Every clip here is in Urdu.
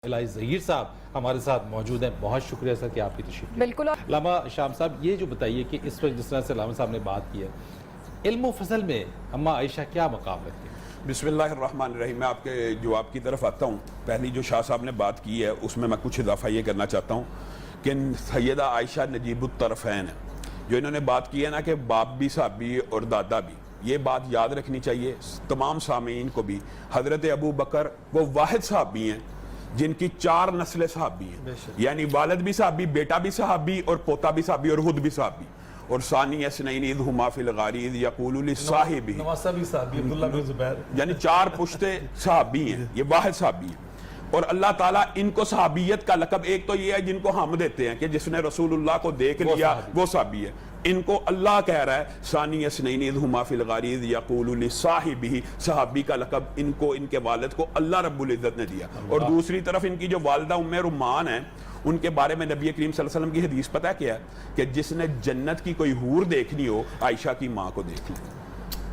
الہی ظہیر صاحب ہمارے ساتھ موجود ہیں. بہت شکریہ سر کہ آپ کی تشریف لے. بالکل. علامہ شام صاحب یہ جو بتائیے کہ اس وقت جس طرح سے علامہ صاحب نے بات کی ہے، علم و فضل میں اماں عائشہ کیا مقام رکھتی ہیں؟ بسم اللہ الرحمن الرحیم. میں آپ کے جواب کی طرف آتا ہوں. پہلی جو شاہ صاحب نے بات کی ہے اس میں کچھ اضافہ یہ کرنا چاہتا ہوں کہ سیدہ عائشہ نجیب الطرفین ہے. جو انہوں نے بات کی ہے نا کہ باپ بھی صحابی اور دادا بھی، یہ بات یاد رکھنی چاہیے تمام سامعین کو بھی. حضرت ابو بکر وہ واحد صحابی ہیں جن کی 4 نسلیں صحابی ہیں، یعنی والد بھی صحابی، بیٹا بھی صحابی اور پوتا بھی صحابی اور خود بھی صحابی. اور ثانی اثنین اذ ہما فی الغار اذ یقول لصاحبہ، نواسہ بھی صحابی، عبداللہ بن زبیر، یعنی 4 پشتے صحابی ہیں، یہ واحد صحابی ہیں. اور اللہ تعالیٰ ان کو صحابیت کا لقب، ایک تو یہ ہے جن کو ہم دیتے ہیں کہ جس نے رسول اللہ کو دیکھ لیا وہ صحابی ہے، ان کو اللہ کہہ رہا ہے ثانی اثنین اذ ہما فی الغار اذ یقول لصاحبہ، صحابی کا لقب ان کو ان کے والد کو اللہ رب العزت نے دیا. اور دوسری طرف ان کی جو والدہ ام رمان ہیں، ان کے بارے میں نبی کریم صلی اللہ علیہ وسلم کی حدیث پتہ کیا ہے کہ جس نے جنت کی کوئی حور دیکھنی ہو عائشہ کی ماں کو دیکھ لیں،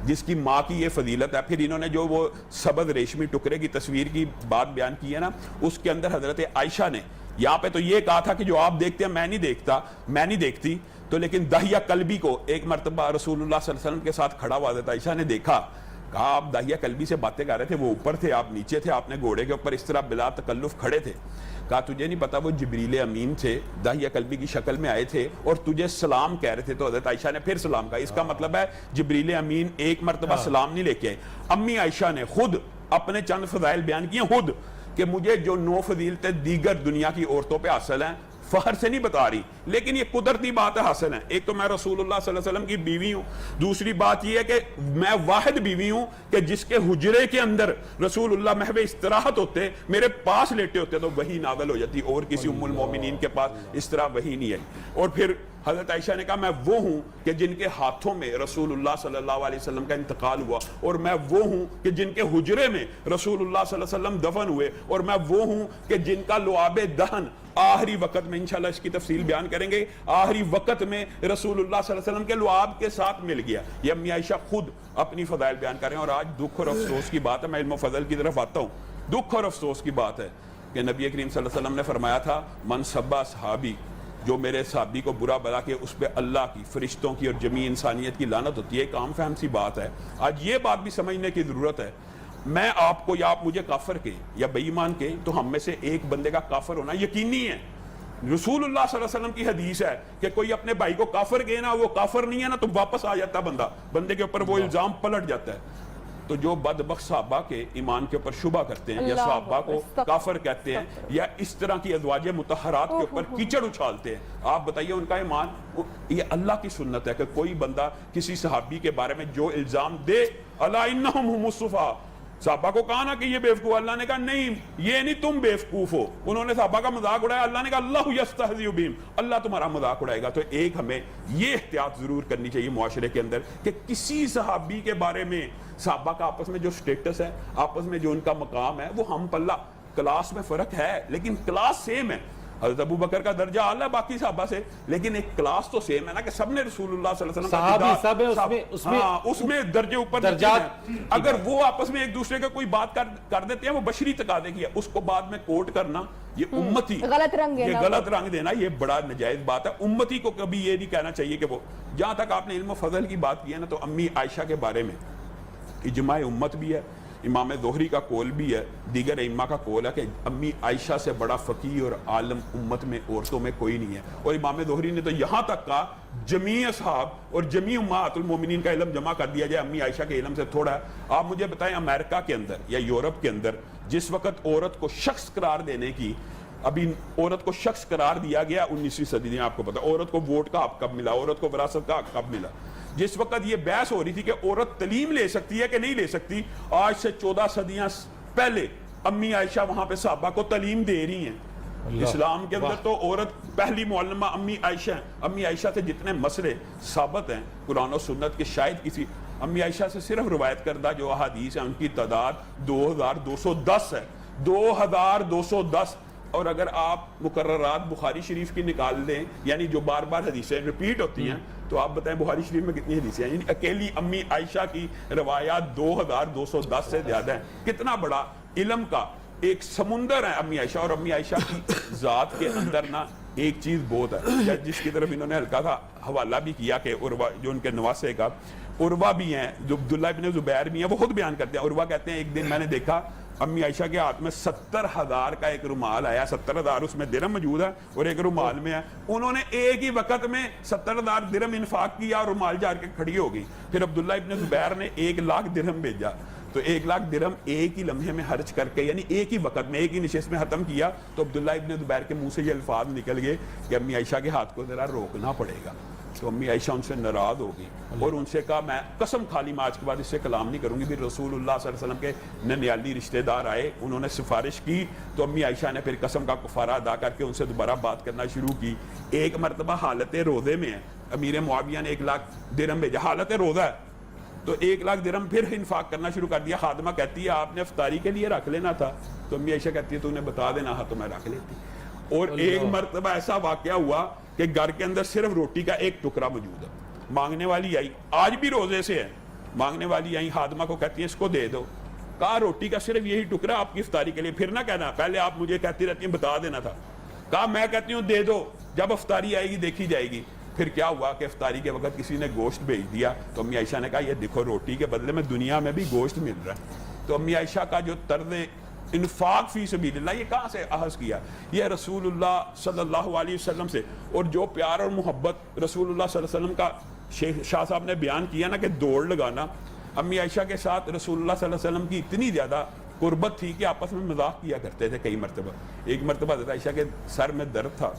جس کی ماں کی یہ فضیلت ہے. پھر انہوں نے جو وہ سبز ریشمی ٹکڑے کی تصویر کی بات بیان کی ہے نا، اس کے اندر حضرت عائشہ نے یہاں پہ تو یہ کہا تھا کہ جو آپ دیکھتے ہیں میں نہیں دیکھتی، تو لیکن داہیہ قلبی کو ایک مرتبہ رسول اللہ صلی اللہ علیہ وسلم کے ساتھ کھڑا ہوا حضرت عائشہ نے دیکھا، کہا آپ داہیہ قلبی سے باتیں کر رہے تھے، وہ اوپر تھے آپ نیچے تھے، آپ نے گھوڑے کے اوپر اس طرح بلا تکلف کھڑے تھے. کہا تجھے نہیں پتا وہ جبریل امین تھے، داہیہ قلبی کی شکل میں آئے تھے اور تجھے سلام کہہ رہے تھے. تو حضرت عائشہ نے پھر سلام کہا. اس کا مطلب ہے جبریل امین ایک مرتبہ سلام نہیں لے کے آئے. امی عائشہ نے خود اپنے چند فضائل بیان کیے خود کہ مجھے جو 9 فضیلتیں دیگر دنیا کی عورتوں پہ حاصل ہیں، فخر سے نہیں بتا رہی لیکن یہ قدرتی بات ہے حاصل ہے. ایک تو میں رسول اللہ صلی اللہ علیہ وسلم کی بیوی ہوں، دوسری بات یہ ہے کہ میں واحد بیوی ہوں کہ جس کے حجرے کے اندر رسول اللہ محو استراحت ہوتے، میرے پاس لیٹے ہوتے تو وحی نازل ہو جاتی، اور کسی ام المومنین کے پاس اس طرح وحی نہیں آئی. اور پھر حضرت عائشہ نے کہا میں وہ ہوں کہ جن کے ہاتھوں میں رسول اللہ صلی اللہ علیہ وسلم کا انتقال ہوا، اور میں وہ ہوں کہ جن کے حجرے میں رسول اللہ صلی اللہ علیہ وسلم دفن ہوئے، اور میں وہ ہوں کہ جن کا لعاب دہن آخری وقت میں انشاءاللہ اس کی تفصیل بیان کریں گے، آخری وقت میں رسول اللہ صلی اللہ علیہ وسلم کے لعاب کے ساتھ مل گیا. یہ امی عائشہ خود اپنی فضائل بیان کر رہے ہیں. اور آج دکھ اور افسوس کی بات ہے، میں علم و فضل کی طرف آتا ہوں. دکھ اور افسوس کی بات ہے کہ نبی کریم صلی اللہ علیہ وسلم نے فرمایا تھا من سبا صحابی، جو میرے صحابی کو برا بلا کے اس پہ اللہ کی، فرشتوں کی اور جمیع انسانیت کی لعنت ہوتی ہے. ایک عام فہم سی بات ہے، آج یہ بات بھی سمجھنے کی ضرورت ہے. میں آپ کو یا آپ مجھے کافر کہیں یا بے ایمان کہیں تو ہم میں سے ایک بندے کا کافر ہونا یقینی ہے. رسول اللہ صلی اللہ علیہ وسلم کی حدیث ہے کہ کوئی اپنے بھائی کو کافر کہے نا، وہ کافر نہیں ہے نا، تو واپس آ جاتا بندے کے اوپر وہ الزام پلٹ جاتا ہے. تو جو بدبخت صحابہ کے ایمان کے اوپر شبہ کرتے ہیں یا صحابہ کو کافر کہتے ہیں یا اس طرح کی ازواج مطہرات کے اوپر کیچڑ اچھالتے ہیں، آپ بتائیے ان کا ایمان؟ یہ اللہ کی سنت ہے کہ کوئی بندہ کسی صحابی کے بارے میں جو الزام دے، الا انہم هم الصفا، صحابہ کو کہا نا کہ یہ بیوقوف، اللہ نے کہا نہیں یہ نہیں تم بیوقوف ہو. انہوں نے صحابہ کا مذاق اڑایا، اللہ نے کہا اللہ یستہزئ بہم، اللہ تمہارا مذاق اڑائے گا. تو ایک ہمیں یہ احتیاط ضرور کرنی چاہیے معاشرے کے اندر کہ کسی صحابی کے بارے میں صحابہ کا آپس میں جو سٹیٹس ہے، آپس میں جو ان کا مقام ہے، وہ ہم پلہ کلاس میں فرق ہے لیکن کلاس سیم ہے. حضرت ابو بکر کا درجہ اعلیٰ باقی صحابہ سے، لیکن ایک کلاس تو سیم ہے نا کہ سب نے رسول اللہ صلی اللہ علیہ وسلم کا اس میں درجے اوپر درجات. اگر وہ آپس میں ایک دوسرے کا کوئی بات کر دیتے ہیں، وہ بشری تقاضے کی ہے، اس کو بعد میں کوٹ کرنا یہ امتی غلط رنگ دینا یہ بڑا نجائز بات ہے. امتی کو کبھی یہ نہیں کہنا چاہیے کہ وہ. جہاں تک آپ نے علم و فضل کی بات کی ہے نا، تو امی عائشہ کے بارے میں اجماع امت بھی ہے، امام ظہری کا قول بھی ہے، دیگر ائمہ کا قول ہے کہ امی عائشہ سے بڑا فقیہ اور عالم امت میں عورتوں میں کوئی نہیں ہے. اور امام ظہری نے تو یہاں تک کہا جمیع اصحاب اور جمیع امہات المومنین کا علم جمع کر دیا جائے، امی عائشہ کے علم سے تھوڑا ہے. آپ مجھے بتائیں امریکہ کے اندر یا یورپ کے اندر جس وقت عورت کو شخص قرار دینے کی، ابھی عورت کو شخص قرار دیا گیا 19ویں صدی میں، آپ کو پتا عورت کو ووٹ کا حق کب ملا، عورت کو وراثت کا حق کب ملا. جس وقت یہ بحث ہو رہی تھی کہ عورت تعلیم لے سکتی ہے کہ نہیں لے سکتی، آج سے 14 صدیاں پہلے امی عائشہ وہاں پہ صحابہ کو تعلیم دے رہی ہیں. اسلام کے اندر تو عورت پہلی معلمہ امی عائشہ ہیں. امی عائشہ سے جتنے مسئلے ثابت ہیں قرآن و سنت کے، شاید کسی امی عائشہ سے صرف روایت کردہ جو احادیث ہیں ان کی تعداد 2210 ہے. 2210. اور اگر آپ مقررات بخاری شریف کی نکال دیں، یعنی جو بار بار حدیثیں ریپیٹ ہوتی ہیں، تو آپ بتائیں بخاری شریف میں کتنی حدیثیں ہیں؟ یعنی اکیلی امی عائشہ کی روایات 2210 سے زیادہ ہیں. کتنا بڑا علم کا ایک سمندر ہے امی عائشہ. اور امی عائشہ کی ذات کے اندر نا ایک چیز بہت ہے جس کی طرف انہوں نے ہلکا تھا حوالہ بھی کیا کہ عروہ جو ان کے نواسے کا عروہ بھی ہیں, جو عبداللہ ابن زبیر بھی ہیں, وہ خود بیان کرتے ہیں. عروہ کہتے ہیں ایک دن میں نے دیکھا امی عائشہ کے ہاتھ میں 70,000 کا ایک رومال آیا, 70,000 اس میں درہم موجود ہے اور ایک رومال میں ہے. انہوں نے ایک ہی وقت میں 70,000 درہم انفاق کیا اور رومال جا کے کھڑی ہو گئی. پھر عبداللہ ابن زبیر نے 1,00,000 درہم بھیجا, تو 1,00,000 درہم ایک ہی لمحے میں خرچ کر کے, یعنی ایک ہی وقت میں ایک ہی نشست میں ختم کیا. تو عبداللہ ابن زبیر کے منہ سے یہ الفاظ نکل گئے کہ امی عائشہ کے ہاتھ کو ذرا روکنا پڑے گا. تو امی عائشہ ان سے ناراض ہو گئی اور ان سے کہا میں قسم کھا لی میں آج کے بعد اس سے کلام نہیں کروں گی. پھر رسول اللہ صلی اللہ علیہ وسلم کے ننیالی رشتہ دار آئے, انہوں نے سفارش کی, تو امی عائشہ نے پھر قسم کا کفارہ ادا کر کے ان سے دوبارہ بات کرنا شروع کی. ایک مرتبہ حالت روزے میں ہے, امیر معاویہ نے 1,00,000 درہم بھیجا, حالت روزہ ہے, تو 1,00,000 درہم پھر انفاق کرنا شروع کر دیا. خادمہ کہتی ہے آپ نے افطاری کے لیے رکھ لینا تھا, تو امی عائشہ کہتی ہے تو انہیں بتا دینا تھا تو میں رکھ لیتی. اور ایک مرتبہ ایسا واقعہ ہوا کہ گھر کے اندر صرف روٹی کا ایک ٹکڑا موجود ہے. مانگنے والی آئی, آج بھی روزے سے ہے, مانگنے والی آئی, خادمہ کو کہتی ہے اس کو دے دو. کہا روٹی کا صرف یہی ٹکڑا آپ کی افطاری کے لیے, پھر نہ کہنا پہلے آپ مجھے کہتی رہتی ہیں بتا دینا تھا. کہا میں کہتی ہوں دے دو, جب افطاری آئے گی دیکھی جائے گی. پھر کیا ہوا کہ افطاری کے وقت کسی نے گوشت بھیج دیا, تو امی عائشہ نے کہا یہ دیکھو روٹی کے بدلے میں دنیا میں بھی گوشت مل رہا ہے. تو امی عائشہ کا جو طرز انفاق فی سبیل اللہ یہ کہاں سے اخذ کیا, یہ رسول اللہ صلی اللہ علیہ وسلم سے. اور جو پیار اور محبت رسول اللہ صلی اللہ علیہ وسلم کا شاہ صاحب نے بیان کیا نا کہ دوڑ لگانا, امی عائشہ کے ساتھ رسول اللہ صلی اللہ علیہ وسلم کی اتنی زیادہ قربت تھی کہ آپس میں مذاق کیا کرتے تھے. کئی مرتبہ, ایک مرتبہ حضرت عائشہ کے سر میں درد تھا,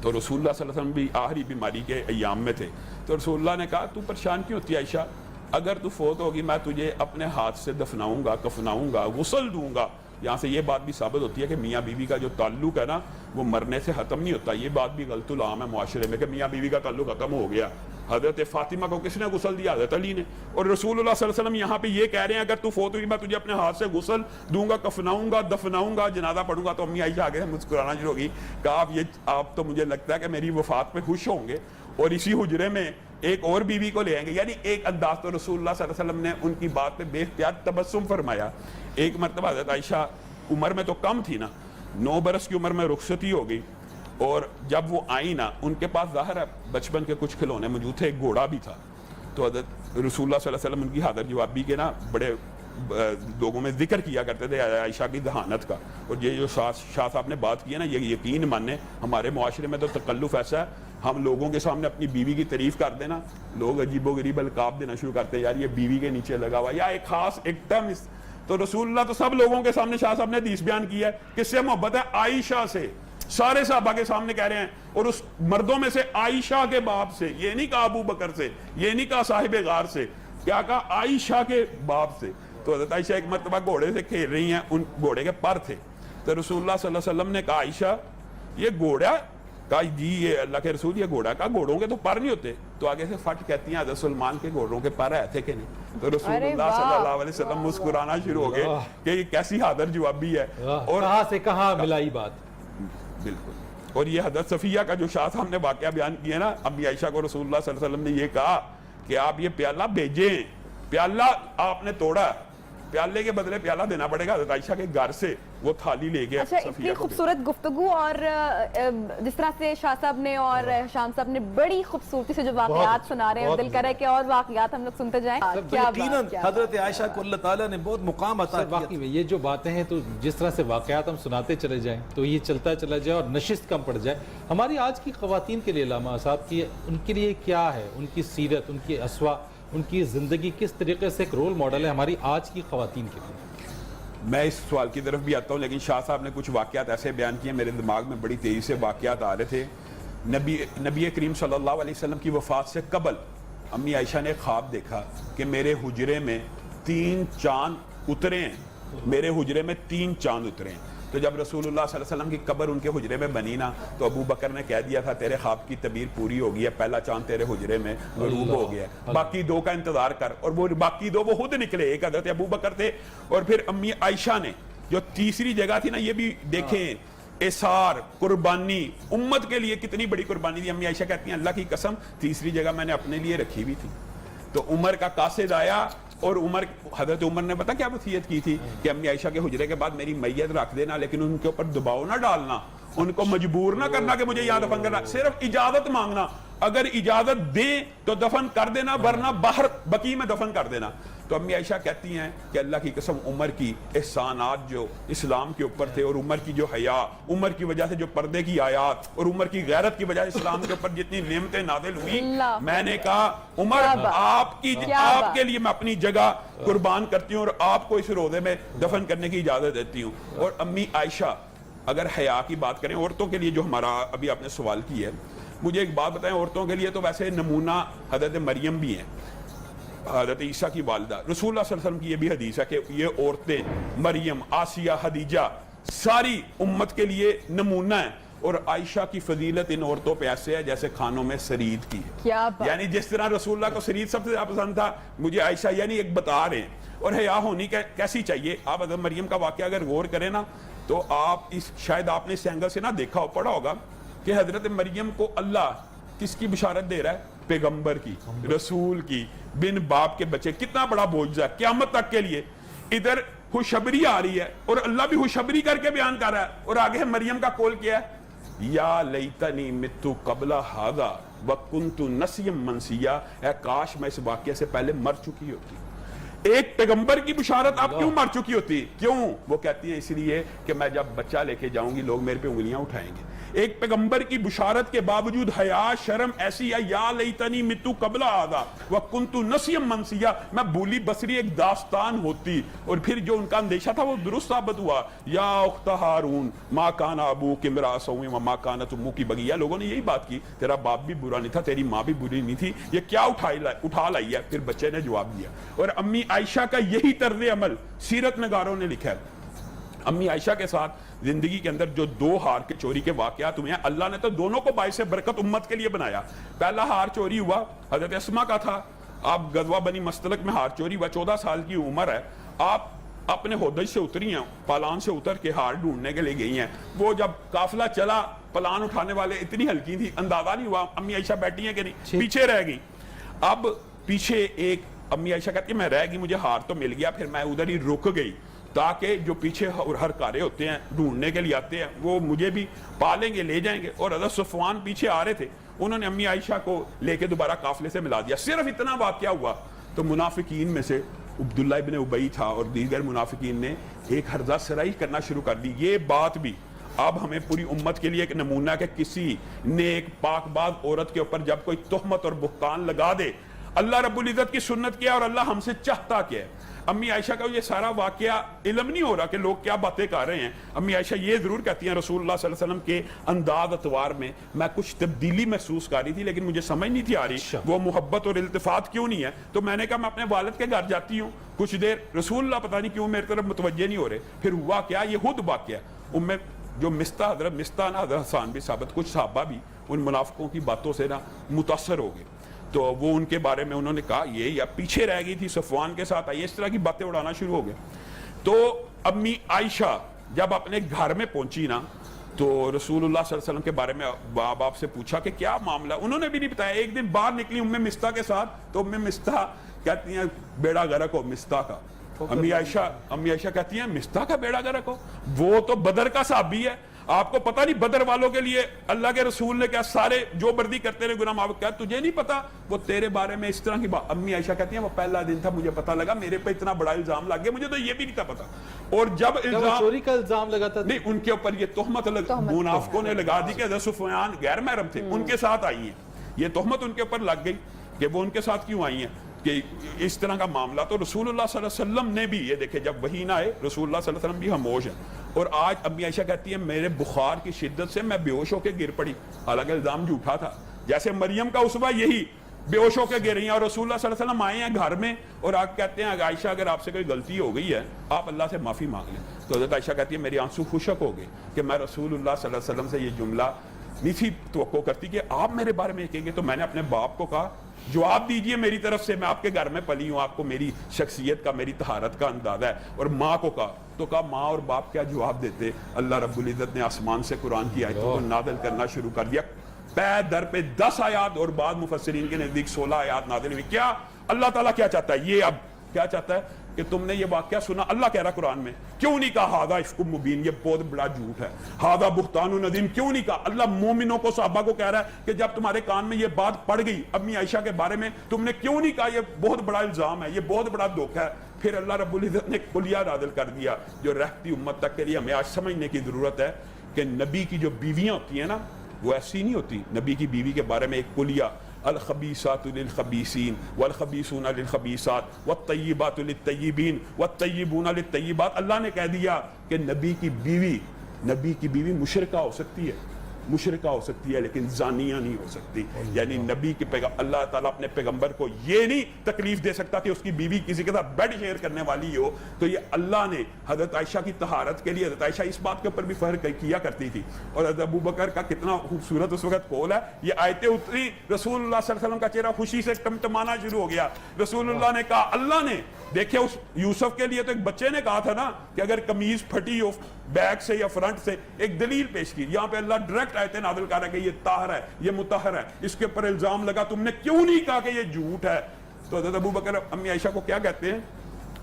تو رسول اللہ صلی اللہ علیہ وسلم بھی آخری بیماری کے ایام میں تھے. تو رسول اللہ نے کہا تو پریشان کیوں ہوتی ہے عائشہ, اگر تو فوت ہوگی میں تجھے اپنے ہاتھ سے دفناؤں گا, کفناؤں گا, غسل دوں گا. یہاں سے یہ بات بھی ثابت ہوتی ہے کہ میاں بیوی کا جو تعلق ہے نا وہ مرنے سے ختم نہیں ہوتا. یہ بات بھی غلط العام ہے معاشرے میں کہ میاں بیوی کا تعلق ختم ہو گیا. حضرت فاطمہ کو کس نے غسل دیا, حضرت علی نے. اور رسول اللہ صلی اللہ علیہ وسلم یہاں پہ یہ کہہ رہے ہیں اگر تو فوت ہوئی میں تجھے اپنے ہاتھ سے غسل دوں گا, کفناؤں گا, دفناؤں گا, جنازہ پڑھوں گا. تو امی عائشہ آگے مسکرانا شروع ہوگی, کہا آپ تو مجھے لگتا ہے کہ میری وفات پہ خوش ہوں گے اور اسی حجرے میں ایک اور بیوی کو لے آئیں گے. یعنی ایک انداز. تو رسول اللہ صلی اللہ علیہ وسلم نے ان کی بات پہ بے اختیار تبسم فرمایا. ایک مرتبہ حضرت عائشہ عمر میں تو کم تھی نا, 9 برس کی عمر میں رخصتی ہو گئی, اور جب وہ آئی نا ان کے پاس ظاہر ہے بچپن کے کچھ کھلونے موجود تھے, ایک گھوڑا بھی تھا. تو حضرت رسول اللہ صلی اللہ علیہ وسلم ان کی حاضر جوابی کے نا بڑے لوگوں میں ذکر کیا کرتے تھے عائشہ کی ذہانت کا. اور یہ جو شاہ صاحب نے بات کی ہے نا, یہ یقین ماننے ہمارے معاشرے میں تو تکلف ایسا ہے, ہم لوگوں کے سامنے اپنی بیوی کی تعریف کر دینا, لوگ عجیب و غریب القاب دینا شروع کرتے ہیں, یار یہ بیوی کے نیچے لگا ہوا, یا ایک خاص ایک ٹرم. تو رسول اللہ تو سب لوگوں کے سامنے شاہ صاحب نے حدیث بیان کی ہے, کس سے محبت ہے, عائشہ سے. سارے صحابہ کے سامنے کہہ رہے ہیں, اور اس مردوں میں سے عائشہ کے باپ سے, یہ نہیں کہا ابو بکر سے, یہ نہیں کہا صاحب غار سے, کیا کہا عائشہ کے باپ سے. تو حضرت عائشہ ایک مرتبہ گھوڑے سے کھیل رہی ہیں, ان گھوڑے کے پر تھے. تو رسول اللہ صلی اللہ علیہ وسلم نے کہا عائشہ یہ گھوڑا, کہا جی یہ اللہ کے رسول یہ گھوڑا, کہا گھوڑوں کے تو پر نہیں ہوتے. تو آگے سے فٹ کہتی ہیں حضرت سلمان کے گھوڑوں کے پر آئے تھے کہ نہیں. تو رسول اللہ صلی اللہ علیہ وسلم مسکرانا شروع ہو گئے کہ یہ کیسی حاضر جوابی ہے, اور کہاں سے کہاں ملائی بات. بالکل. اور یہ حضرت صفیہ کا جو شاہ صاحب نے واقعہ بیان کیا نا, امی عائشہ کو رسول اللہ صلی اللہ علیہ وسلم نے یہ کہا کہ آپ یہ پیالہ بھیجیں, پیالہ آپ نے توڑا, پیالے کے بدلے پیالہ دینا پڑے گا. حضرت عائشہ کے گھر سے وہ تھالی لے گیا. اچھا, اتنی خوبصورت گفتگو, اور جس طرح سے شاہ صاحب نے اور شام صاحب نے بڑی خوبصورتی سے جو واقعات سنا رہے ہیں, دل کر رہا ہے کہ اور واقعات ہم لوگ سنتے جائیں. یقیناً حضرت عائشہ کو اللہ تعالیٰ نے بہت مقام عطا کیا. واقعی میں یہ جو باتیں ہیں, تو جس طرح سے واقعات ہم سناتے چلے جائیں تو یہ چلتا چلا جائے اور نشست کم پڑ جائے. ہماری آج کی خواتین کے لیے علامہ صاحب کی ان کے لیے کیا ہے, ان کی سیرت, ان کی اسوا, ان کی زندگی کس طریقے سے ایک رول ماڈل ہے ہماری آج کی خواتین کے لیے. میں اس سوال کی طرف بھی آتا ہوں, لیکن شاہ صاحب نے کچھ واقعات ایسے بیان کیے, میرے دماغ میں بڑی تیزی سے واقعات آ رہے تھے. نبی کریم صلی اللہ علیہ وسلم کی وفات سے قبل امی عائشہ نے خواب دیکھا کہ میرے حجرے میں 3 چاند اترے ہیں, میرے حجرے میں 3 چاند اترے ہیں. تو جب رسول اللہ صلی اللہ علیہ وسلم کی قبر ان کے حجرے میں بنی نا, تو ابو بکر نے کہہ دیا تھا تیرے خواب کی تعبیر پوری ہو گئی ہے, پہلا چاند تیرے حجرے میں غروب ہو گیا ہے, باقی 2 کا انتظار کر. اور وہ باقی 2 وہ خود نکلے, ایک حضرت ابو بکر تھے, اور پھر امی عائشہ نے جو تیسری جگہ تھی نا, یہ بھی دیکھیں اثار, قربانی, امت کے لیے کتنی بڑی قربانی تھی. امی عائشہ کہتی ہیں اللہ کی قسم تیسری جگہ میں نے اپنے لیے رکھی ہوئی تھی. تو عمر کا قاصد آیا اور حضرت عمر نے پتا کیا وصیت کی تھی کہ امی عائشہ کے حجرے کے بعد میری میت رکھ دینا لیکن ان کے اوپر دباؤ نہ ڈالنا, ان کو مجبور نہ کرنا کہ مجھے یہاں دفن کرنا, صرف اجازت مانگنا, اگر اجازت دیں تو دفن کر دینا ورنہ باہر بقیع میں دفن کر دینا. تو امی عائشہ کہتی ہیں کہ اللہ کی قسم عمر کی احسانات جو اسلام کے اوپر تھے اور عمر کی جو حیا, عمر کی وجہ سے جو پردے کی آیات اور عمر کی غیرت کی وجہ سے اسلام کے اوپر جتنی نعمتیں نازل ہوئی, میں نے کہا عمر آپ کے لیے میں اپنی جگہ قربان کرتی ہوں اور آپ کو اس روضے میں دفن کرنے کی اجازت دیتی ہوں. اور امی عائشہ اگر حیا کی بات کریں عورتوں کے لیے جو ہمارا ابھی آپ نے سوال کی ہے, مجھے ایک بات بتائیں, عورتوں کے لیے تو ویسے نمونہ حضرت مریم بھی ہیں, حضرت عیسیٰ کی والدہ. رسول اللہ صلی اللہ علیہ وسلم کی یہ بھی حدیث ہے کہ یہ عورتیں مریم, آسیہ, خدیجہ ساری امت کے لیے نمونہ ہیں, اور عائشہ کی فضیلت ان عورتوں پہ ایسے ہے جیسے کھانوں میں سرید کی ہے. یعنی جس طرح رسول اللہ کو سرید سب سے زیادہ پسند تھا, مجھے عائشہ یعنی ایک بتا رہے ہیں. اور حیا ہونی کیسی چاہیے, آپ حضرت مریم کا واقعہ اگر غور کریں نا تو آپ شاید آپ نے اس اینگل سے نہ دیکھا ہو, پڑھا ہوگا کہ حضرت مریم کو اللہ کس کی بشارت دے رہا ہے, پیغمبر کی, رسول کی, بن باپ کے بچے. کتنا بڑا بوجھ ہے قیامت تک کے لیے. ادھر خوشخبری آ رہی ہے اور اللہ بھی خوشخبری کر کے بیان کر رہا ہے, اور آگے مریم کا قول کیا ہے, یا لیتنی متو قبل ھذا وکنت نسیا منسیا, اے کاش میں اس واقعے سے پہلے مر چکی ہوتی. ایک پیغمبر کی بشارت آپ کیوں مر چکی ہوتی, کیوں؟ وہ کہتی ہیں اس لیے کہ میں جب بچہ لے کے جاؤں گی لوگ میرے پہ انگلیاں اٹھائیں گے. ایک پیغمبر کی بشارت کے باوجود حیا شرم ایسی ہے, یا لیتنی متو قبل ھذا وکنت نسیا منسیا, میں بولی بصری ایک داستان ہوتی. اور پھر جو ان کا اندیشہ تھا وہ درست ثابت ہوا, یا اخت ہارون ما کان ابوک امرأ سوء وما کانت امک بغیہ. لوگوں نے یہی بات کی, تیرا باپ بھی برا نہیں تھا, تیری ماں بھی بری نہیں تھی, یہ کیا اٹھا لائی ہے. پھر بچے نے جواب دیا. اور امی عائشہ کا یہی طرز عمل سیرت نگاروں نے لکھا ہے. امی عائشہ کے ساتھ زندگی کے اندر جو 2 ہار کے چوری کے واقعات ہوئے ہیں, اللہ نے تو دونوں کو باعث برکت امت کے لیے بنایا. پہلا ہار چوری ہوا حضرت اسما کا تھا, آپ غزوہ بنی مستلق میں ہار چوری ہوا, 14 سال کی عمر ہے, آپ اپنے ہودج سے اتری ہیں, پالان سے اتر کے ہار ڈھونڈنے کے لیے گئی ہیں. وہ جب قافلہ چلا, پلان اٹھانے والے اتنی ہلکی تھی, اندازہ نہیں ہوا امی عائشہ بیٹھی ہیں کہ نہیں, پیچھے رہ گئی. اب پیچھے ایک امی عائشہ کہتی ہے میں رہ گئی, مجھے ہار تو مل گیا, پھر میں ادھر ہی رک گئی تاکہ جو پیچھے ہر کارے ہوتے ہیں ڈھونڈنے کے لیے آتے ہیں وہ مجھے بھی پالیں گے, لے جائیں گے. اور حضرت صفوان پیچھے آ رہے تھے, انہوں نے امی عائشہ کو لے کے دوبارہ قافلے سے ملا دیا. صرف اتنا واقعہ ہوا تو منافقین میں سے عبداللہ ابن ابی تھا اور دیگر منافقین نے ایک ہرزہ سرائی کرنا شروع کر دی. یہ بات بھی اب ہمیں پوری امت کے لیے ایک نمونہ کہ کسی نیک پاک باز عورت کے اوپر جب کوئی تہمت اور بہتان لگا دے, اللہ رب العزت کی سنت کیا اور اللہ ہم سے چاہتا کیا ہے. امی عائشہ کا یہ سارا واقعہ علم نہیں ہو رہا کہ لوگ کیا باتیں کر رہے ہیں. امی عائشہ یہ ضرور کہتی ہیں رسول اللہ صلی اللہ علیہ وسلم کے انداز اتوار میں میں کچھ تبدیلی محسوس کر رہی تھی لیکن مجھے سمجھ نہیں تھی آ رہی وہ محبت اور التفات کیوں نہیں ہے. تو میں نے کہا میں اپنے والد کے گھر جاتی ہوں کچھ دیر, رسول اللہ پتہ نہیں کیوں میری طرف متوجہ نہیں ہو رہے. پھر ہوا کیا, یہ خود واقعہ جو مستہ حضرت مستہ نا حضرت حسان بھی ثابت, کچھ صحابہ بھی ان منافقوں کی باتوں سے نا متاثر ہو گئے. تو وہ ان کے بارے میں انہوں نے کہا یہ یا پیچھے رہ گئی تھی صفوان کے ساتھ, آئی اس طرح کی باتیں اڑانا شروع ہو گئے. تو امی عائشہ جب اپنے گھر میں پہنچی نا تو رسول اللہ صلی اللہ علیہ وسلم کے بارے میں باپ سے پوچھا کہ کیا معاملہ, انہوں نے بھی نہیں بتایا. ایک دن باہر نکلی ام مستہ کے ساتھ تو ام مستہ کہتی ہیں بیڑا غرق ہو مستہ کا. امی عائشہ کہتی ہیں مستہ کا بیڑا غرق ہو, وہ تو بدر کا صحابی ہے, آپ کو پتا نہیں بدر والوں کے لیے اللہ کے رسول نے کیا سارے جو بردی کرتے رہے گناہ معاف کیا, تجھے نہیں پتا وہ تیرے بارے میں اس طرح کی بات. امی عائشہ کہتی ہیں وہ پہلا دن تھا مجھے پتا لگا, میرے پہ اتنا بڑا الزام لگ گیا, مجھے تو یہ بھی نہیں تھا پتا. اور جب چوری کا الزام لگا تھا نہیں, ان کے اوپر یہ تہمت منافقوں نے لگا دی کہ حضرت صفوان غیر محرم تھے, ان کے ساتھ آئی ہیں, یہ تہمت ان کے اوپر لگ گئی کہ وہ ان کے ساتھ کیوں آئی ہیں کہ اس طرح کا معاملہ. تو رسول اللہ صلی اللہ علیہ وسلم نے بھی یہ دیکھے جب وحی نہ آئے, رسول اللہ صلی اللہ علیہ وسلم بھی خاموش ہیں. اور آج امی عائشہ کہتی ہے میرے بخار کی شدت سے میں بے ہوش ہو کے گر پڑی, حالانکہ الزام جھوٹا تھا. جیسے مریم کا اسوہ یہی بے ہوش ہو کے گر رہی ہیں, اور رسول اللہ صلی اللہ علیہ وسلم آئے ہیں گھر میں اور آپ کہتے ہیں عائشہ اگر آپ سے کوئی غلطی ہو گئی ہے آپ اللہ سے معافی مانگ لیں. تو حضرت عائشہ کہتی ہے میری آنسو خشک ہو گئے کہ میں رسول اللہ صلی اللہ علیہ وسلم سے یہ جملہ نہیں تھی توقع کرتی کہ آپ میرے بارے میں کہیں گے. تو میں نے اپنے باپ کو کہا جواب دیجئے میری طرف سے, میں آپ کے گھر میں پلی ہوں, آپ کو میری شخصیت کا میری طہارت کا اندازہ ہے. اور ماں کو کہا تو کہا ماں اور باپ کیا جواب دیتے. اللہ رب العزت نے آسمان سے قرآن کی آیتوں کو نازل کرنا شروع کر دیا, پے در پہ 10 آیات اور بعض مفسرین کے نزدیک 16 آیات نازل ہوئی. کیا اللہ تعالیٰ کیا چاہتا ہے, یہ اب کیا چاہتا ہے کہ تم نے یہ واقعہ سنا, اللہ کہہ رہا قرآن میں, کیوں نہیں کہا ہاذا افک مبین, یہ بہت بڑا جھوٹ ہے, ہاذا بہتان عظیم, کیوں نہیں کہا؟ اللہ مومنوں کو, صحابہ کو کہہ رہا ہے کہ جب تمہارے کان میں یہ بات پڑ گئی امی عائشہ کے بارے میں, تم نے کیوں نہیں کہا یہ بہت بڑا الزام ہے, یہ بہت بڑا دھوکہ ہے. پھر اللہ رب العزت نے کلیہ نازل کر دیا جو رہتی امت تک کے لیے ہمیں آج سمجھنے کی ضرورت ہے کہ نبی کی جو بیویاں ہوتی ہیں نا وہ ایسی نہیں ہوتی. نبی کی بیوی کے بارے میں ایک کلیہ, الخبیثات للخبیثین والخبیثون للخبیثات والطیبات للطیبین والطیبون للطیبات. اللہ نے کہہ دیا کہ نبی کی بیوی مشرکہ ہو سکتی ہے لیکن زانیہ نہیں ہو سکتی. یعنی نبی کے اللہ تعالیٰ اپنے پیغمبر کو یہ نہیں تکلیف دے سکتا کہ اس کی بیوی کسی کے ساتھ بیڈ شیئر کرنے والی ہو. تو یہ اللہ نے حضرت عائشہ کی طہارت کے لیے, حضرت عائشہ اس بات کے اوپر بھی فخر کیا کرتی تھی, اور حضرت ابو بکر کا کتنا خوبصورت اس وقت قول ہے. یہ آیتیں اتری, رسول اللہ صلی اللہ علیہ وسلم کا چہرہ خوشی سے ٹمٹمانا شروع ہو گیا. رسول اللہ نے کہا, اللہ نے دیکھے اس یوسف کے لیے تو ایک بچے نے کہا تھا نا کہ اگر قمیض پھٹی ہو بیک سے یا فرنٹ سے, ایک دلیل پیش کی. یہاں پہ اللہ ڈائریکٹ آیتیں نازل کر رہا ہے کہ یہ طاہر ہے, یہ مطہر ہے, اس کے اوپر الزام لگا, تم نے کیوں نہیں کہا کہ یہ جھوٹ ہے؟ تو حضرت ابو بکر امی عائشہ کو کیا کہتے ہیں,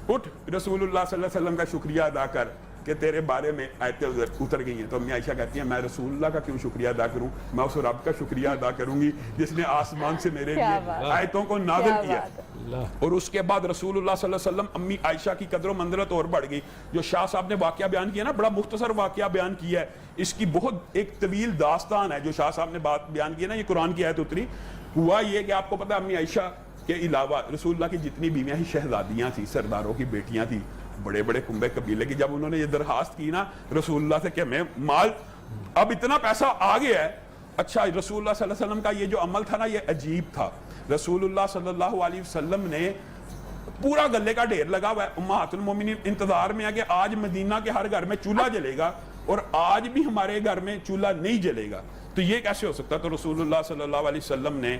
اٹھ رسول اللہ صلی اللہ علیہ وسلم کا شکریہ ادا کر کہ تیرے بارے میں آیتیں اتر گئی ہیں. تو امی عائشہ کہتی ہیں, میں رسول اللہ کا کیوں شکریہ ادا کروں, میں اس رب کا شکریہ ادا کروں گی جس نے آسمان سے میرے لیے آیتوں کو نازل کیا. اور اس کے بعد رسول اللہ صلی اللہ علیہ وسلم, امی عائشہ کی قدر و منزلت اور بڑھ گئی. جو شاہ صاحب نے واقعہ بیان کیا نا, بڑا مختصر واقعہ بیان کیا ہے, اس کی بہت ایک طویل داستان ہے جو شاہ صاحب نے بات بیان کی ہے نا. یہ قرآن کی آیت اتری. ہوا یہ کہ آپ کو پتہ ہے امی عائشہ کے علاوہ رسول اللہ کی جتنی بیویاں ہی شہزادیاں تھیں, سرداروں کی بیٹیاں تھیں, بڑے بڑے کنبے قبیلے کی, جب انہوں نے یہ درخواست کی نا رسول اللہ سے کہ ہمیں مال, اب اتنا پیسہ آ گیا ہے. اچھا, رسول اللہ صلی اللہ علیہ وسلم کا یہ جو عمل تھا نا یہ عجیب تھا. رسول اللہ صلی اللہ علیہ وسلم نے پورا گلے کا ڈھیر لگا ہوا ہے, امہات المومنین انتظار میں ہے کہ آج مدینہ کے ہر گھر میں چولہا جلے گا اور آج بھی ہمارے گھر میں چولہا نہیں جلے گا, تو یہ کیسے ہو سکتا؟ تو رسول اللہ صلی اللہ علیہ وسلم نے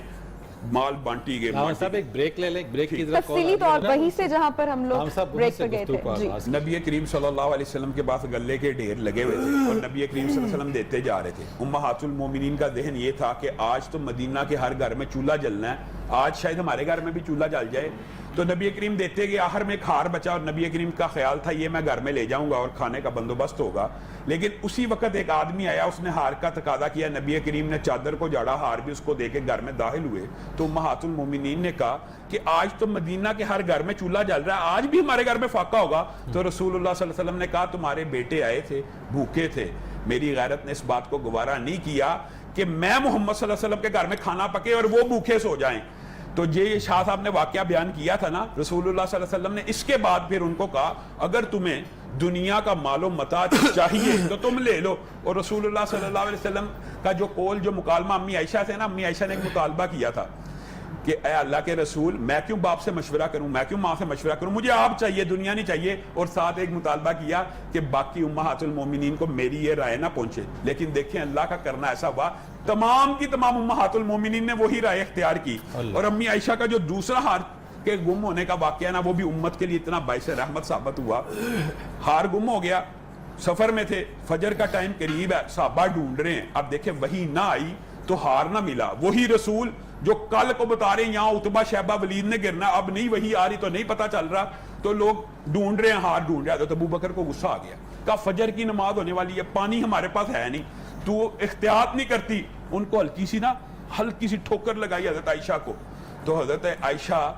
مال بانٹی گئے. صاحب ایک بریک لے لیں, بریک کی طرف تفصیلی طور وہیں سے جہاں پر ہم لوگ بریک پہ گئے تھے. نبی کریم صلی اللہ علیہ وسلم کے پاس گلے کے ڈھیر لگے ہوئے تھے اور نبی کریم صلی اللہ علیہ وسلم دیتے جا رہے تھے. امہات المومنین کا ذہن یہ تھا کہ آج تو مدینہ کے ہر گھر میں چولہا جلنا ہے, آج شاید ہمارے گھر میں بھی چولہا جل جائے. تو نبی کریم دیتے گئے, آخر میں ایک ہار بچا اور نبی کریم کا خیال تھا یہ میں گھر میں لے جاؤں گا اور کھانے کا بندوبست ہوگا. لیکن اسی وقت ایک آدمی آیا, اس نے ہار کا تقاضا کیا, نبی کریم نے چادر کو جاڑا, ہار بھی اس کو دے کے گھر میں داخل ہوئے. تو امہات المومنین نے کہا کہ آج تو مدینہ کے ہر گھر میں چولہا جل رہا ہے, آج بھی ہمارے گھر میں فاقہ ہوگا. تو رسول اللہ صلی اللہ علیہ وسلم نے کہا تمہارے بیٹے آئے تھے, بھوکے تھے, میری غیرت نے اس بات کو گوارا نہیں کیا کہ میں محمد صلی اللہ علیہ وسلم کے گھر میں کھانا پکے اور وہ بھوکے سو جائیں. تو یہ شاہ صاحب نے واقعہ بیان کیا تھا نا, رسول اللہ صلی اللہ علیہ وسلم نے اس کے بعد پھر ان کو کہا اگر تمہیں دنیا کا مال و متاع چاہیے تو تم لے لو. اور رسول اللہ صلی اللہ علیہ وسلم کا جو قول, جو مکالمہ امی عائشہ سے نا, امی عائشہ نے ایک مطالبہ کیا تھا کہ اے اللہ کے رسول, میں کیوں باپ سے مشورہ کروں, میں کیوں ماں سے مشورہ کروں, مجھے آپ چاہیے, دنیا نہیں چاہیے. اور ساتھ ایک مطالبہ کیا کہ باقی امہات المومنین کو میری یہ رائے نہ پہنچے. لیکن دیکھیں اللہ کا کرنا ایسا ہوا, تمام کی تمام امہات المومنین نے وہی رائے اختیار کی. اور امی عائشہ کا جو دوسرا ہار کے گم ہونے کا واقعہ نا, وہ بھی امت کے لیے اتنا باعث رحمت ثابت ہوا. ہار گم ہو گیا, سفر میں تھے, فجر کا ٹائم قریب ہے, صحابہ ڈھونڈ رہے ہیں. اب دیکھیں وہی نہ آئی تو ہار نہ ملا, وہی رسول جو کل کو بتا رہے ہیں یہاں عتبہ شیبہ ولید نے گرنا, اب نہیں وہی آ رہی تو نہیں پتا چل رہا, تو لوگ ڈھونڈ رہے ہیں, ہار ڈھونڈ رہا. تو ابو بکر کو غصہ آ گیا, کہا فجر کی نماز ہونے والی ہے, پانی ہمارے پاس ہے نہیں, تو احتیاط نہیں کرتی. ان کو ہلکی سی ٹھوکر لگائی حضرت عائشہ کو. تو حضرت عائشہ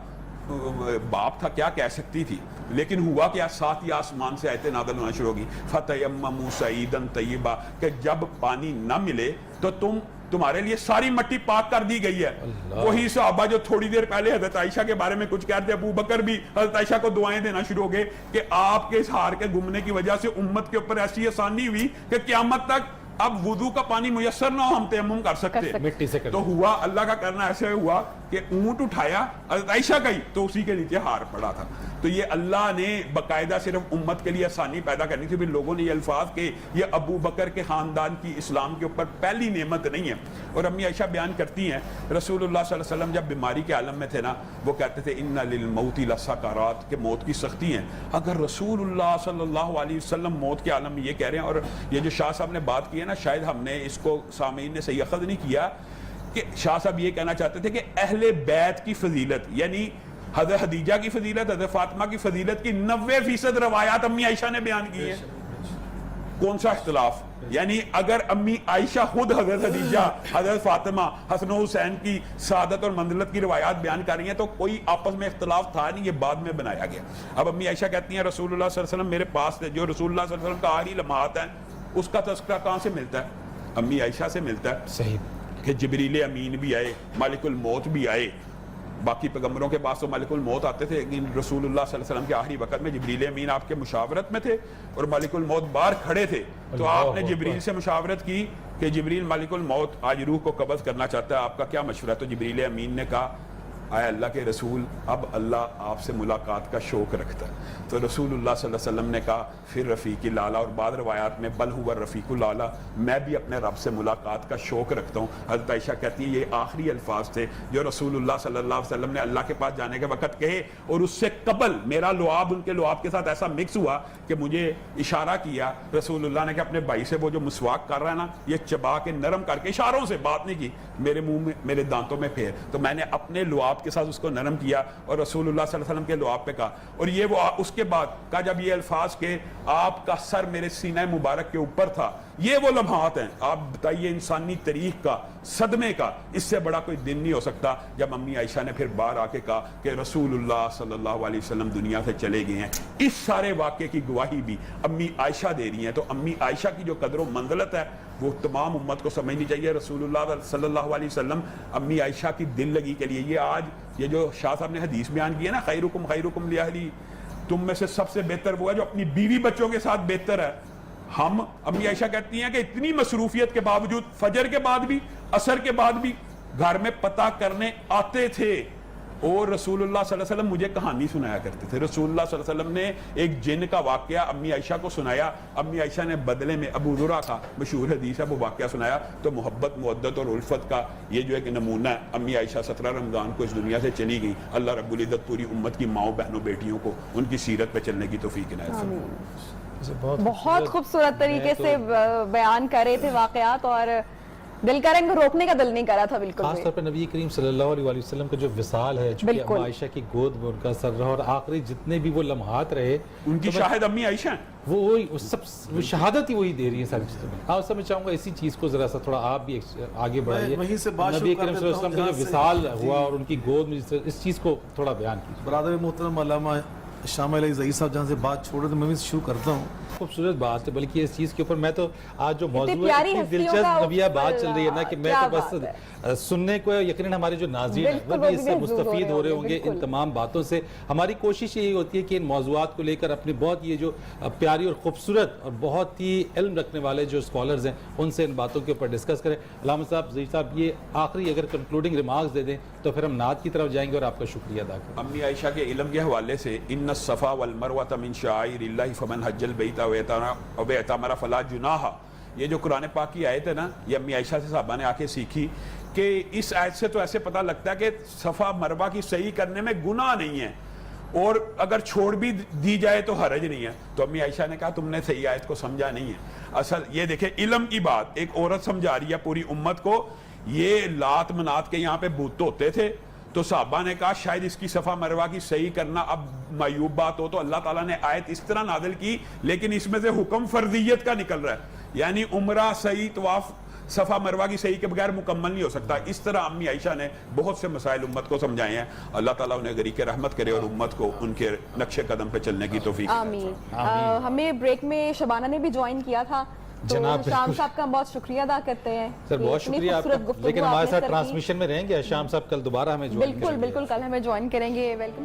باپ تھا, کیا کہہ سکتی تھی, لیکن ہوا کیا, ساتھ ہی آسمان سے آیتیں نازل ہونا شروع ہوگی, فَتَيَمَّمُوا صَعِيدًا طَيِّبًا, کہ جب پانی نہ ملے تو تمہارے لیے ساری مٹی پاک کر دی گئی ہے. وہی صحابہ جو تھوڑی دیر پہلے حضرت عائشہ کے بارے میں کچھ کہتے, ابو بکر بھی حضرت عائشہ کو دعائیں دینا شروع ہو گئے کہ آپ کے اس ہار کے گمنے کی وجہ سے امت کے اوپر ایسی آسانی ہوئی کہ قیامت تک اب وضو کا پانی میسر نہ ہو, ہم تیمم کر سکتے. مٹی سے تو ہوا اللہ کا کرنا ایسے ہوا کہ اونٹ اٹھایا حضرت عائشہ کا ہی, تو اسی کے نیچے ہار پڑا تھا. تو یہ اللہ نے باقاعدہ صرف امت کے لیے آسانی پیدا کرنی تھی. پھر لوگوں نے یہ الفاظ کہ یہ ابو بکر کے خاندان کی اسلام کے اوپر پہلی نعمت نہیں ہے. اور امی عائشہ بیان کرتی ہیں رسول اللہ صلی اللہ علیہ وسلم جب بیماری کے عالم میں تھے نا, وہ کہتے تھے ان للموت لسکرات, کہ موت کی سختی ہیں. اگر رسول اللہ صلی اللہ علیہ وسلم موت کے عالم میں یہ کہہ رہے ہیں, اور یہ جو شاہ صاحب نے بات کی ہے نا, شاید ہم نے اس کو سامعین نے صحیح اخذ نہیں کیا, کہ شاہ صاحب یہ کہنا چاہتے تھے کہ اہل بیت کی فضیلت, یعنی حضرت خدیجہ کی فضیلت، حضرت فاطمہ کی فضیلت کی 90% روایات امی عائشہ نے بیان کی ہیں. کون سا اختلاف؟ یعنی اگر امی عائشہ خود حضرت خدیجہ، حضرت فاطمہ، حسن و حسین کی سعادت اور منزلت کی روایات بیان کر رہی ہیں تو کوئی آپس میں اختلاف تھا نہیں، یہ بعد میں بنایا گیا. اب امی عائشہ کہتی ہیں رسول اللہ صلی اللہ علیہ وسلم میرے پاس تھے، جو رسول اللہ صلی اللہ علیہ وسلم کا آخری لمحات ہیں اس کا تذکرہ کہاں سے ملتا ہے؟ امی عائشہ سے ملتا ہے. صحیح کہ جبریل امین بھی آئے، مالک الموت بھی آئے. باقی پیغمبروں کے پاس تو مالک الموت آتے تھے، لیکن رسول اللہ صلی اللہ علیہ وسلم کے آخری وقت میں جبریل امین آپ کے مشاورت میں تھے اور مالک الموت باہر کھڑے تھے. تو آپ نے جبریل سے مشاورت کی کہ جبریل مالک الموت آج روح کو قبض کرنا چاہتا ہے، آپ کا کیا مشورہ ہے؟ تو جبریل امین نے کہا آئے اللہ کے رسول اب اللہ آپ سے ملاقات کا شوق رکھتا ہے. تو رسول اللہ صلی اللہ علیہ وسلم نے کہا پھر رفیق الاعلیٰ، اور بعض روایات میں بل ہوا رفیق الاعلیٰ، میں بھی اپنے رب سے ملاقات کا شوق رکھتا ہوں. حضرت عائشہ کہتی ہیں یہ آخری الفاظ تھے جو رسول اللہ صلی اللہ علیہ وسلم نے اللہ کے پاس جانے کے وقت کہے، اور اس سے قبل میرا لعاب ان کے لعاب کے ساتھ ایسا مکس ہوا کہ مجھے اشارہ کیا رسول اللہ نے کہ اپنے بھائی سے وہ جو مسواک کر رہا ہے نا یہ چبا کے نرم کر کے، اشاروں سے بات نہیں کی، میرے منہ میں میرے دانتوں میں پھیر. تو میں نے اپنے لعاب کے ساتھ اس کو نرم کیا اور رسول اللہ صلی اللہ علیہ وسلم کے لعاب پہ کہا. اور یہ وہ اس کے بعد کہا جب یہ الفاظ کہ آپ کا سر میرے سینہ مبارک کے اوپر تھا. یہ وہ لمحات ہیں، آپ بتائیے انسانی تاریخ کا، صدمے کا اس سے بڑا کوئی دن نہیں ہو سکتا جب امی عائشہ نے پھر باہر آ کے کہا کہ رسول اللہ صلی اللہ علیہ وسلم دنیا سے چلے گئے ہیں. اس سارے واقعے کی گواہی بھی امی عائشہ دے رہی ہیں. تو امی عائشہ کی جو قدر و منزلت ہے وہ تمام امت کو سمجھنی چاہیے. رسول اللہ صلی اللہ علیہ وسلم امی عائشہ کی دل لگی کے لیے، یہ آج یہ جو شاہ صاحب نے حدیث بیان کی ہے نا خیرکم خیرکم لاہلی، تم میں سے سب سے بہتر وہ ہے جو اپنی بیوی بچوں کے ساتھ بہتر ہے. ہم امی عائشہ کہتی ہیں کہ اتنی مصروفیت کے باوجود فجر کے بعد بھی عصر کے بعد بھی گھر میں پتہ کرنے آتے تھے اور رسول اللہ صلی اللہ علیہ وسلم مجھے کہانی سنایا کرتے تھے. رسول اللہ صلی اللہ علیہ وسلم نے ایک جن کا واقعہ امی عائشہ کو سنایا، امی عائشہ نے بدلے میں ابو ذرا کا مشہور حدیث ہے وہ واقعہ سنایا. تو محبت مودت اور الفت کا یہ جو ایک نمونہ ہے. امی عائشہ 17 رمضان کو اس دنیا سے چلی گئی. اللہ رب العزت پوری امت کی ماؤں بہنوں بیٹیوں کو ان کی سیرت پہ چلنے کی توفیق عنایت فرمائے. بہت خوبصورت طریقے سے بیان کر رہے تھے واقعات اور دل کریں گے روکنے کا دل نہیں کرا تھا بالکل. خاص طور پر نبی کریم صلی اللہ علیہ وسلم کا جو وصال ہے، چونکہ اما عائشہ کی گود میں ان کا سر رہا اور آخری جتنے بھی وہ لمحات رہے ان کی شاہد امی عائشہ ہیں. وہ سب شہادت ہی وہی دے رہی ہے ساری چیزوں میں. آپ میں چاہوں گا اسی چیز کو ذرا سا تھوڑا آپ بھی آگے بڑھائیے. نبی کریم صلی اللہ علیہ وسلم کا جو وصال ہوا اور ان کی گود میں اس چیز کو تھوڑا بیان کیجیے. برادر محترم علامہ شامہ علیہ زئی صاحب جہاں سے بات چھوڑے تو میں بھی شروع کرتا ہوں. خوبصورت بات ہے، بلکہ اس چیز کے اوپر میں تو آج جو موضوع ہے اتنی دلچسپ نبیہ بات چل رہی ہے نا کہ میں تو بس سننے کو یقیناً ہمارے جو ناظرین ہیں وہ بھی اس سے مستفید ہو رہے ہوں گے ان تمام باتوں سے. ہماری کوشش یہی ہوتی ہے کہ ان موضوعات کو لے کر اپنے بہت یہ جو پیاری اور خوبصورت اور بہت ہی علم رکھنے والے جو اسکالرز ہیں ان سے ان باتوں کے اوپر ڈسکس کریں. علامہ صاحب زئی صاحب یہ آخری اگر کنکلوڈنگ ریمارکس دے دیں تو پھر ہم نعت کی طرف جائیں گے اور آپ کا شکریہ ادا کریں. امی عائشہ کے علم کے حوالے سے ان الصفا والمروہ من شعائر اللہ فمن حج البیت او اعتمر فلا جناح، یہ جو قرآن پاک کی آیت ہے نا یہ امی عائشہ سے صحابہ نے آ کے سیکھی کہ اس آیت سے تو ایسے پتہ لگتا ہے کہ صفا مروہ کی صحیح کرنے میں گناہ نہیں ہے اور اگر چھوڑ بھی دی جائے تو حرج نہیں ہے. تو امی عائشہ نے کہا تم نے صحیح آیت کو سمجھا نہیں ہے. اصل یہ دیکھیں علم کی بات ایک عورت سمجھا رہی ہے پوری امت کو. یہ لات منات کے یہاں پہ بت ہوتے تھے تو صحابہ نے کہا شاید اس کی صفا مروہ کی صحیح کرنا اب معیوب بات ہو تو اللہ تعالیٰ نے آیت اس طرح نازل کی، لیکن اس میں سے حکم فرضیت کا نکل رہا ہے. یعنی عمرہ صحیح طواف صفا مروہ کی صحیح کے بغیر مکمل نہیں ہو سکتا. اس طرح امی عائشہ نے بہت سے مسائل امت کو سمجھائے ہیں. اللہ تعالیٰ انہیں غریق رحمت کرے اور امت کو ان کے نقش قدم پہ چلنے کی توفیق. آمین. ہمیں بریک میں شبانہ نے بھی جوائن کیا تھا تو شام صاحب کا بہت شکریہ ادا کرتے ہیں. سر بہت شکریہ آپ کا، لیکن ہمارے ساتھ ٹرانسمیشن میں رہیں گے. شام صاحب کل دوبارہ ہمیں جوائن بالکل کل ہمیں جوائن کریں گے. ویلکم.